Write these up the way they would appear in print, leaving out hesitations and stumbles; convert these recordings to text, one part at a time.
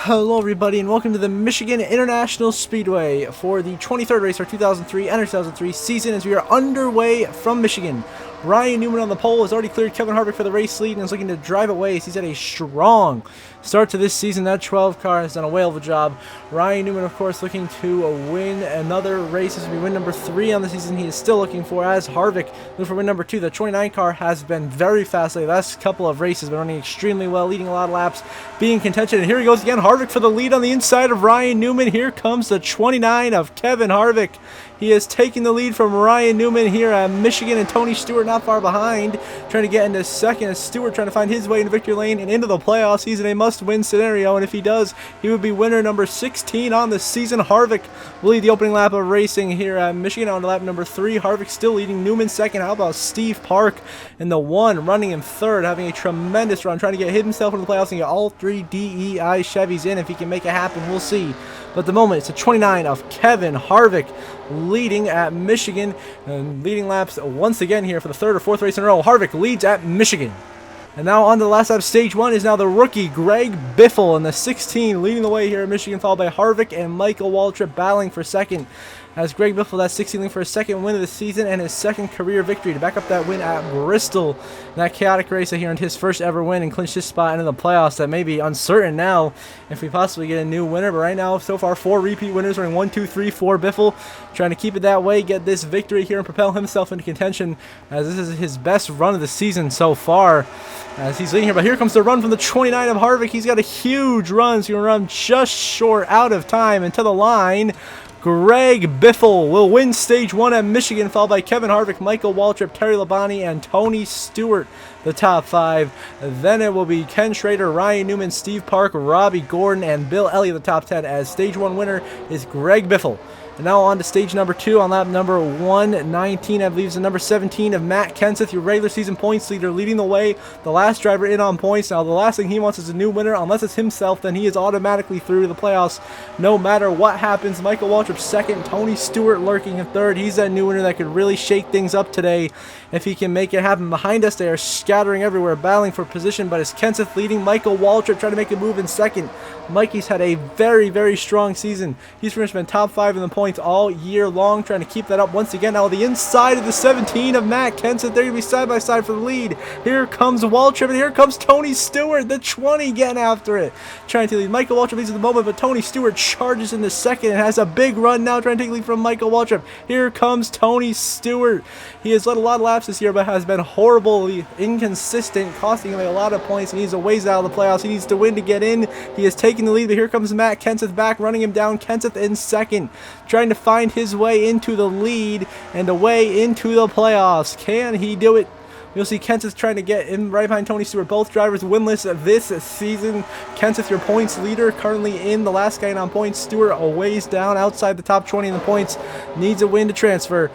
Hello everybody and welcome to the Michigan International Speedway for the 23rd race for 2003 NR2003 season as we are underway from Michigan. Ryan Newman on the pole has already cleared Kevin Harvick for the race lead and is looking to drive away as he's had a strong start to this season. That 12 car has done a whale of a job. Ryan Newman, of course, looking to win another race. This will be win number 3 on the season. He is still looking for, as Harvick looking for win number 2. The 29 car has been very fast lately. The last couple of races been running extremely well, leading a lot of laps, being in contention. And here he goes again. Harvick for the lead on the inside of Ryan Newman. Here comes the 29 of Kevin Harvick. He is taking the lead from Ryan Newman here at Michigan, and Tony Stewart not far behind, trying to get into second. As Stewart trying to find his way into victory lane and into the playoffs. He's in a must-win scenario, and if he does, he would be winner number 16 on the season. Harvick will lead the opening lap of racing here at Michigan on to lap number 3. Harvick still leading, Newman second. How about Steve Park in the 1, running in third, having a tremendous run, trying to get himself into the playoffs and get all 3 DEI Chevys in. If he can make it happen, we'll see. But at the moment, it's a 29 of Kevin Harvick leading at Michigan, and leading laps once again here for the 3rd or 4th race in a row. Harvick leads at Michigan. And now on to the last lap, stage 1 is now the rookie Greg Biffle in the 16 leading the way here at Michigan, followed by Harvick and Michael Waltrip battling for second. As Greg Biffle, that 16 looking for his second win of the season and his second career victory to back up that win at Bristol. In that chaotic race that he earned his first ever win and clinched his spot into the playoffs. That may be uncertain now if we possibly get a new winner. But right now, so far, 4 repeat winners, running 1, 2, 3, 4. Biffle trying to keep it that way, get this victory here and propel himself into contention as this is his best run of the season so far. As he's leading here, but here comes the run from the 29 of Harvick. He's got a huge run. He's going to run just short out of time and to the line. Greg Biffle will win stage 1 at Michigan, followed by Kevin Harvick, Michael Waltrip, Terry Labonte, and Tony Stewart, the top 5. Then it will be Ken Schrader, Ryan Newman, Steve Park, Robbie Gordon, and Bill Elliott, the top 10, as stage 1 winner is Greg Biffle. And now on to stage number 2 on lap number 119, I believe is the number 17 of Matt Kenseth, your regular season points leader, leading the way, the last driver in on points. Now the last thing he wants is a new winner. Unless it's himself, then he is automatically through to the playoffs no matter what happens. Michael Waltrip second, Tony Stewart lurking in third. He's that new winner that could really shake things up today if he can make it happen. Behind us, they are scattering everywhere, battling for position, but it's Kenseth leading. Michael Waltrip trying to make a move in second. Mikey's had a very, very strong season. He's pretty much been top 5 in the points all year long, trying to keep that up once again. Now the inside of the 17 of Matt Kenseth. They're going to be side by side for the lead. Here comes Waltrip, and here comes Tony Stewart, the 20 getting after it. Trying to lead. Michael Waltrip leads at the moment, but Tony Stewart charges in the second and has a big run now, trying to take lead from Michael Waltrip. Here comes Tony Stewart. He has led a lot of laps this year, but has been horribly inconsistent, costing him a lot of points. He needs to ways out of the playoffs. He needs to win to get in. He is taking the lead, but here comes Matt Kenseth back, running him down. Kenseth in second, trying to find his way into the lead and away into the playoffs. Can he do it? You'll see Kenseth trying to get in right behind Tony Stewart. Both drivers winless this season. Kenseth, your points leader, currently in. The last guy in on points. Stewart a ways down outside the top 20 in the points. Needs a win to transfer.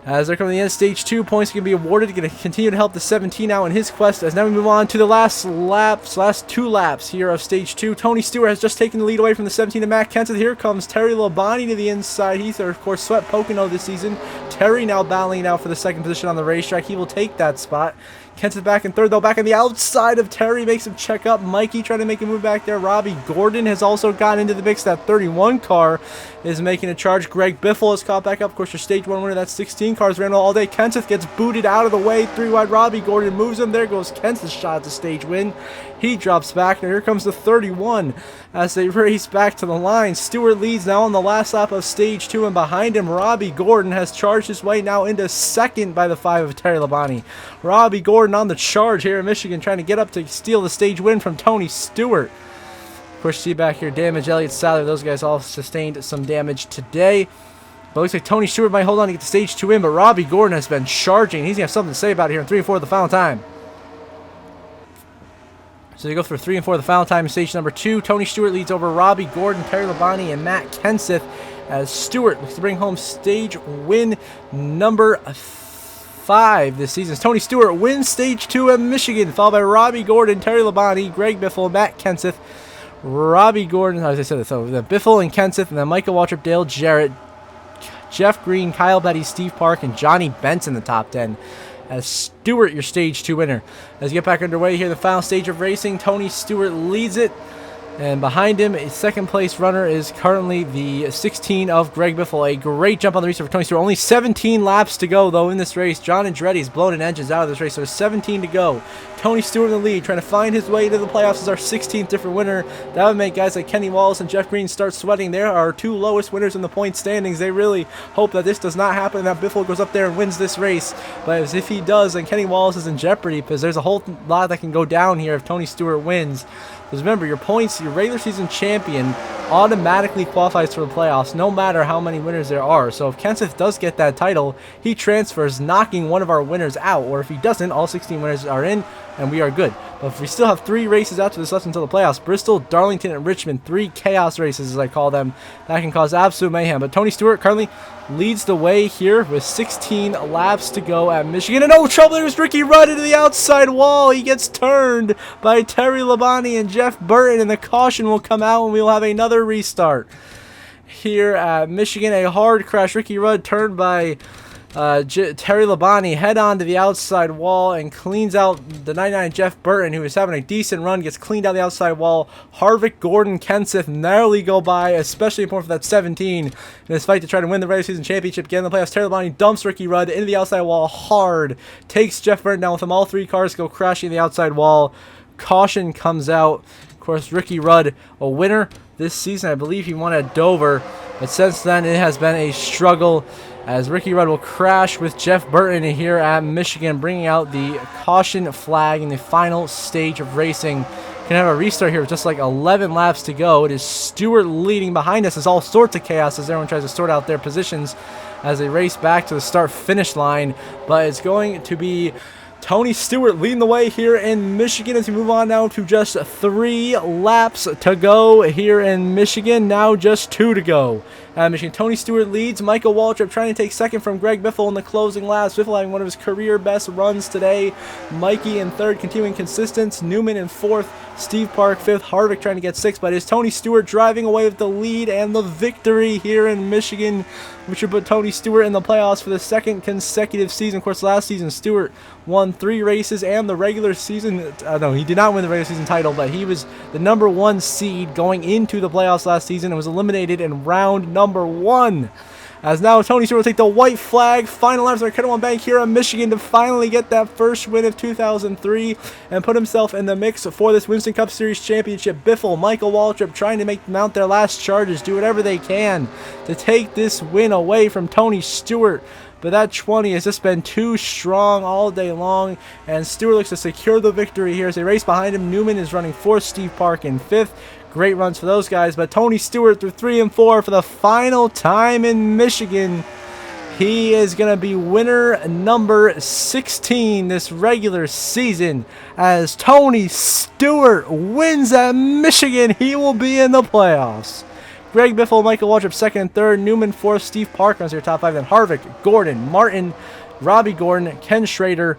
As they're coming to the end of stage 2, points can be awarded. Going to continue to help the 17 out in his quest. As now we move on to the last 2 laps here of stage 2. Tony Stewart has just taken the lead away from the 17 of Matt Kenseth. Here comes Terry Labonte to the inside. He's, of course, swept Pocono this season. Terry now battling out for the 2nd position on the racetrack. He will take that spot. Kenseth back in 3rd, though, back on the outside of Terry, makes him check up. Mikey trying to make a move back there. Robbie Gordon has also gotten into the mix. That 31 car is making a charge. Greg Biffle has caught back up. Of course, your stage 1 winner. That 16 cars ran all day. Kenseth gets booted out of the way. 3 wide. Robbie Gordon moves him. There goes Kenseth's shot at the stage win. He drops back. Now here comes the 31 as they race back to the line. Stewart leads now on the last lap of stage 2, and behind him, Robbie Gordon has charged his way now into second by the 5 of Terry Labonte. Robbie Gordon on the charge here in Michigan, trying to get up to steal the stage win from Tony Stewart. Of course, see back here, damage, Elliott, Sadler, those guys all sustained some damage today. But it looks like Tony Stewart might hold on to get the stage 2 in, but Robbie Gordon has been charging. He's going to have something to say about it here in 3 and 4 at the final time. So they go for 3 and 4 at the final time in stage number 2. Tony Stewart leads over Robbie Gordon, Terry Labonte, and Matt Kenseth as Stewart looks to bring home stage win number 5 this season. Tony Stewart wins stage 2 at Michigan, followed by Robbie Gordon, Terry Labonte, Greg Biffle, Matt Kenseth, Robbie Gordon, as I said, so the Biffle and Kenseth, and then Michael Waltrip, Dale Jarrett, Jeff Green, Kyle Petty, Steve Park, and Johnny Benson in the top 10. As Stewart, your stage 2 winner. As you get back underway here, the final stage of racing, Tony Stewart leads it. And behind him, a second place runner is currently the 16 of Greg Biffle. A great jump on the restart for Tony Stewart. Only 17 laps to go, though, in this race. John Andretti's blown engines out of this race, so there's 17 to go. Tony Stewart in the lead, trying to find his way to the playoffs as our 16th different winner. That would make guys like Kenny Wallace and Jeff Green start sweating. There are 2 lowest winners in the point standings. They really hope that this does not happen and that Biffle goes up there and wins this race. But if he does, then Kenny Wallace is in jeopardy, because there's a whole lot that can go down here if Tony Stewart wins. Because remember, your points, your regular season champion automatically qualifies for the playoffs no matter how many winners there are. So if Kenseth does get that title, he transfers, knocking one of our winners out. Or if he doesn't, all 16 winners are in and we are good. But if we still have 3 races after this left until the playoffs, Bristol, Darlington, and Richmond, 3 chaos races as I call them, that can cause absolute mayhem. But Tony Stewart currently leads the way here with 16 laps to go at Michigan. And no trouble, there's Ricky Rudd into the outside wall. He gets turned by Terry Labonte and Jeff Burton, and the caution will come out and we will have another restart. Here at Michigan, a hard crash. Ricky Rudd turned by Terry Labonte head on to the outside wall and cleans out the 99 Jeff Burton, who is having a decent run, gets cleaned out the outside wall. Harvick, Gordon, Kenseth narrowly go by, especially important for that 17 in this fight to try to win the regular season championship. Get in the playoffs, Terry Labonte dumps Ricky Rudd into the outside wall hard, takes Jeff Burton down with him. All 3 cars go crashing the outside wall. Caution comes out. Of course, Ricky Rudd, a winner this season. I believe he won at Dover, but since then it has been a struggle, as Ricky Rudd will crash with Jeff Burton here at Michigan, bringing out the caution flag in the final stage of racing. Can have a restart here with just like 11 laps to go. It is Stewart leading behind us. It's all sorts of chaos as everyone tries to sort out their positions as they race back to the start-finish line. But it's going to be Tony Stewart leading the way here in Michigan as we move on now to just 3 laps to go here in Michigan. Now just 2 to go. Michigan, Tony Stewart leads. Michael Waltrip trying to take second from Greg Biffle in the closing laps. Biffle having one of his career best runs today. Mikey in third, continuing consistent. Newman in fourth. Steve Park fifth. Harvick trying to get sixth, but it's Tony Stewart driving away with the lead and the victory here in Michigan, which would put Tony Stewart in the playoffs for the 2nd consecutive season. Of course, last season Stewart won 3 races and the regular season. No, he did not win the regular season title, but he was the #1 seed going into the playoffs last season and was eliminated in round number 1. As now Tony Stewart will take the white flag. Final laps of Kettle Bank here in Michigan to finally get that first win of 2003 and put himself in the mix for this Winston Cup Series championship. Biffle, Michael Waltrip trying to mount their last charges, do whatever they can to take this win away from Tony Stewart. But that 20 has just been too strong all day long, and Stewart looks to secure the victory here as they race behind him. Newman is running 4th, Steve Park in 5th. Great runs for those guys, but Tony Stewart through 3 and 4 for the final time in Michigan. He is going to be winner number 16 this regular season. As Tony Stewart wins at Michigan, he will be in the playoffs. Greg Biffle, Michael Waltrip 2nd and 3rd. Newman 4th. Steve Park runs your top 5. Then Harvick, Gordon, Martin, Robbie Gordon, Ken Schrader.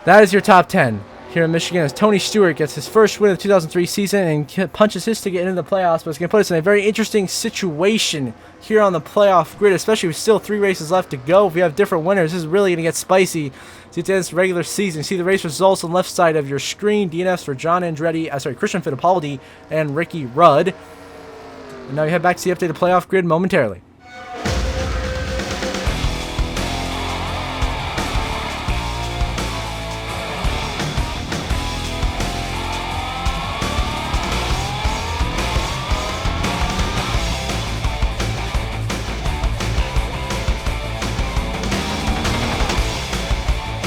That is your top 10 here in Michigan as Tony Stewart gets his first win of the 2003 season and punches his ticket into the playoffs. But it's going to put us in a very interesting situation here on the playoff grid, especially with still 3 races left to go. If we have different winners, this is really going to get spicy. See, it's this regular season. See the race results on the left side of your screen. DNFs for John Andretti, Christian Fittipaldi, and Ricky Rudd. And now we head back to the updated playoff grid momentarily.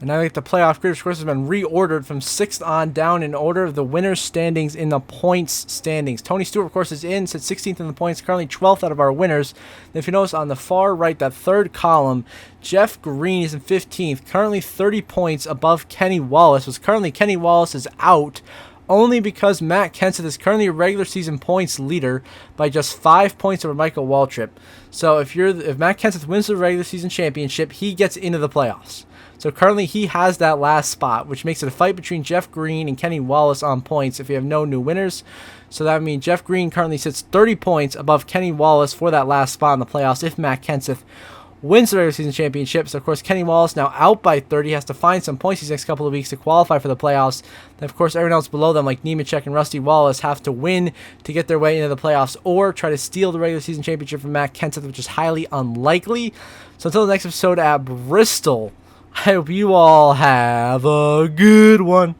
And now we get the playoff grid, which of course has been reordered from 6th on down in order of the winners' standings in the points standings. Tony Stewart, of course, is in, sits 16th in the points, currently 12th out of our winners. And if you notice on the far right, that 3rd column, Jeff Green is in 15th, currently 30 points above Kenny Wallace. Currently Kenny Wallace is out only because Matt Kenseth is currently a regular season points leader by just 5 points over Michael Waltrip. So if Matt Kenseth wins the regular season championship, he gets into the playoffs. So currently he has that last spot, which makes it a fight between Jeff Green and Kenny Wallace on points if you have no new winners. So that means Jeff Green currently sits 30 points above Kenny Wallace for that last spot in the playoffs if Matt Kenseth wins the regular season championship. So, of course, Kenny Wallace now out by 30, has to find some points these next couple of weeks to qualify for the playoffs. Then, of course, everyone else below them, like Nemechek and Rusty Wallace, have to win to get their way into the playoffs or try to steal the regular season championship from Matt Kenseth, which is highly unlikely. So, until the next episode at Bristol, I hope you all have a good one.